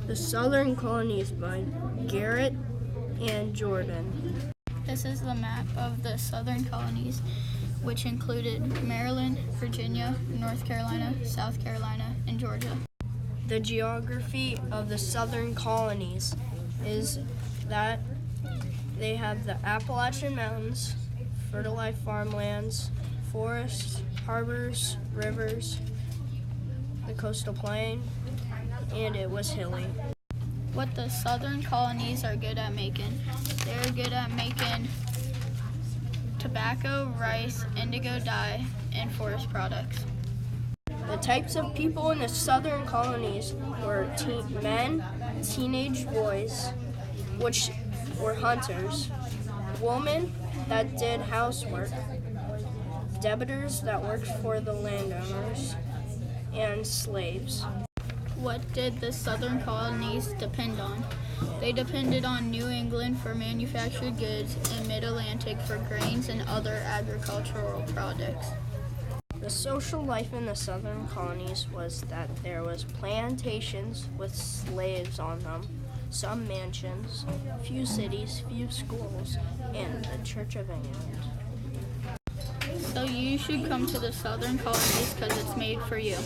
The Southern Colonies by Garrett and Jordan. This is the map of the Southern Colonies, which included Maryland, Virginia, North Carolina, South Carolina, and Georgia. The geography of the Southern Colonies is that they have the Appalachian Mountains, fertile farmlands, forests, harbors, rivers, the coastal plain, and it was hilly. What the Southern Colonies are good at making. They're good at making tobacco, rice, indigo dye, and forest products. The types of people in the Southern Colonies were men, teenage boys, which were hunters, women that did housework, debtors that worked for the landowners, and slaves. What did the Southern Colonies depend on? They depended on New England for manufactured goods and Mid-Atlantic for grains and other agricultural products. The social life in the Southern Colonies was that there was plantations with slaves on them, some mansions, few cities, few schools, and the Church of England. So you should come to the Southern Colonies because it's made for you.